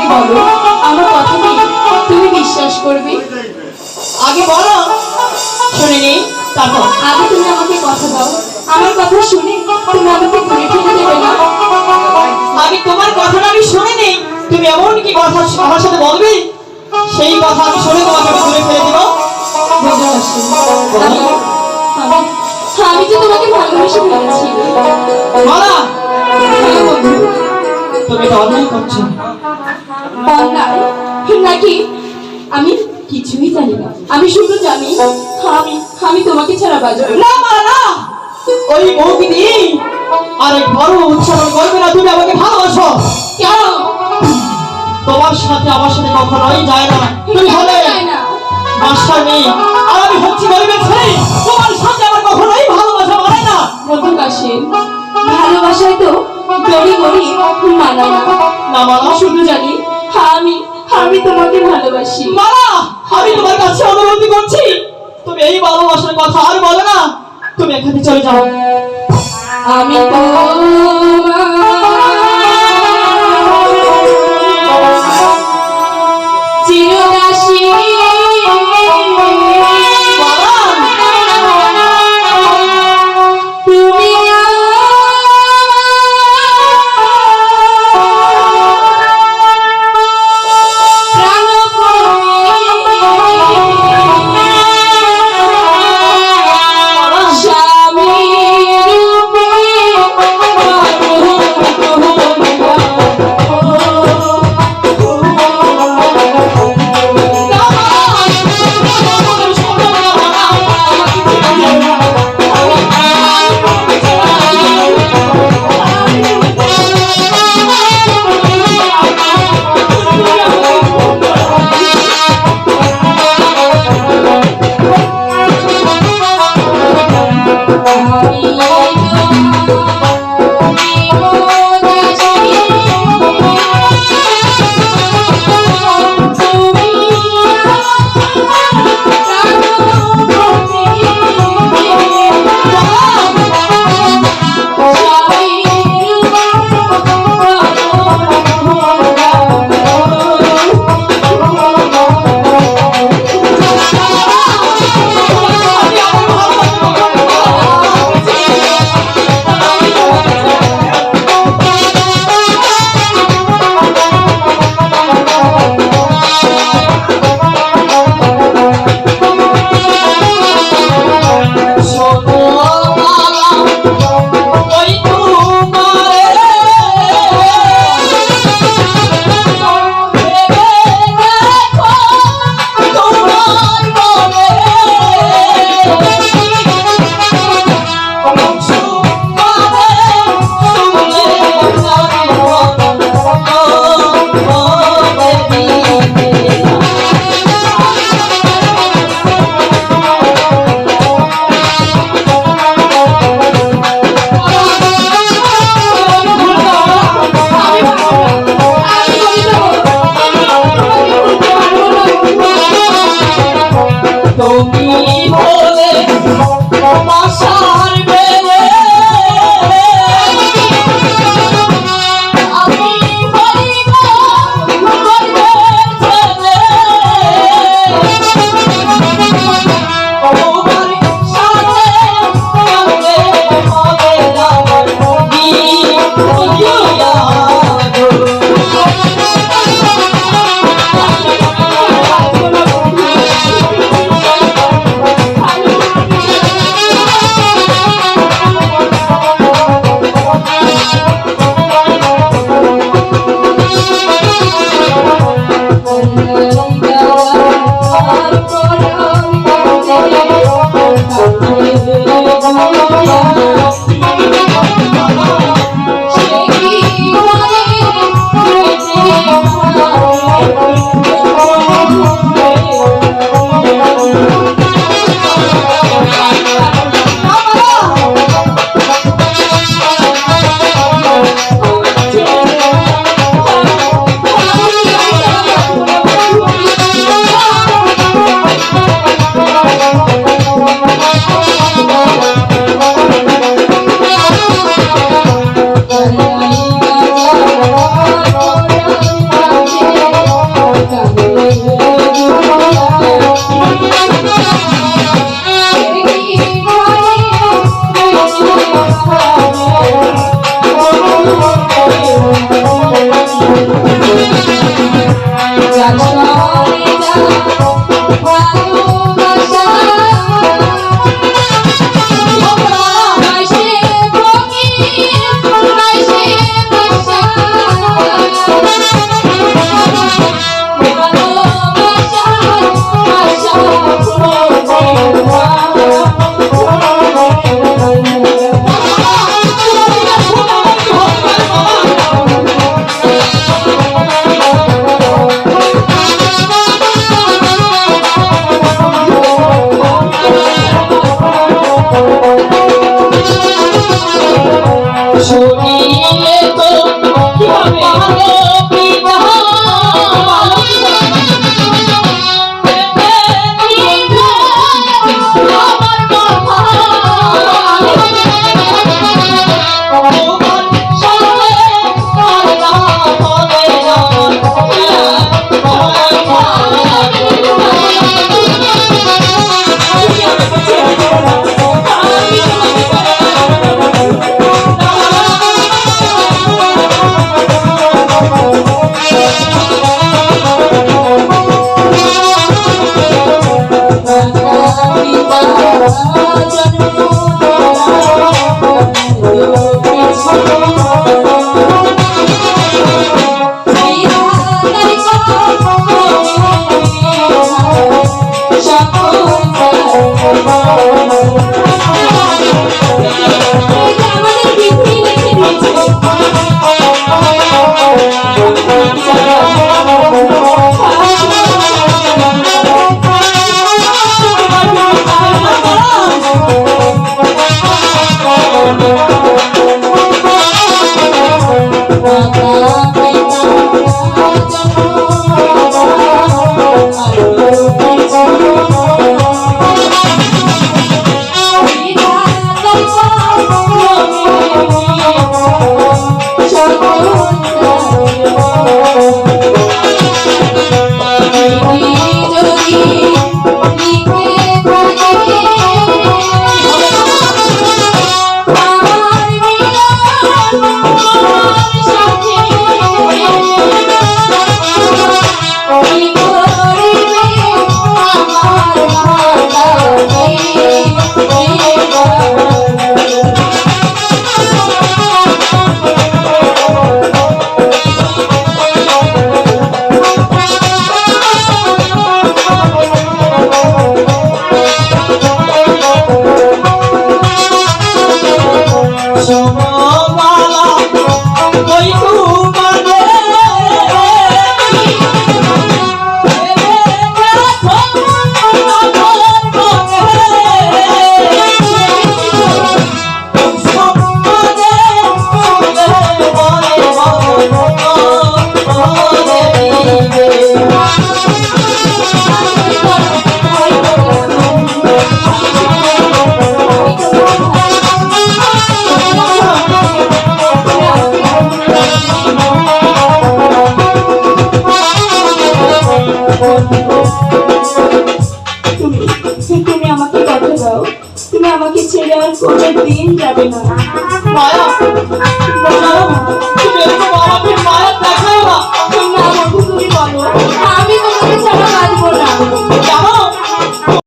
বলো, আমার কথা কি তুমি বিশ্বাস করবে? আগে বলো, শুনে নেই তারপর। আগে তুমি আমাকে কথা দাও, আমার কথা শুনে তুমি আমাকে দূরে ঠেলে দেবে না? আগে তোমার কথাটা আমি শুনে নেই, তুমি এমন কি কথা আমার সাথে বলবে, সেই কথা আমি শুনে তোমাকে আমি দূরে ফেলে দেবো। আমি তো তোমাকে ভালোবেসে ফেলেছি। মালা, হ্যাঁ বন্ধু। তুমি তো অন্যায় করছো। অন্যায় নাকি? আমি কিছুই জানি না, আমি শুধু জানি আমি আমি তোমাকে ছাড়া বাঁচবো না। না মালা না, ওই বউকে দিয়ে আরেক বড় উচ্চারণ করবে না তুমি আমাকে ভালোবাসো। কেন? তোমার সাথে আমার সাথে কখনোই যায় না। তুমি হলে যায় না। মাস্টার নেই আর আমি হচ্ছি গরিবের ছেলে, তোমার সাথে আমার কখনোই ভালোবাসা মানে না। বন্ধু কাশেম, ভালোবাসায় তো গড়ি গড়ি মানায় না। না মালা, শুধু জানি আমি আমি তোমাকে ভালোবাসি। মালা, আমি তোমার কাছে অনুরোধ করছি, তুমি এই ভালোবাসার কথা আর বলো না, তুমি এখান থেকে চলে যাও। আমি তোমার চিরদাসী। তুমি স্বামী রূপে তুমি আমাকে কথা দাও, তুমি আমাকে ছেড়ে আর কোনো দিন যাবে না। মা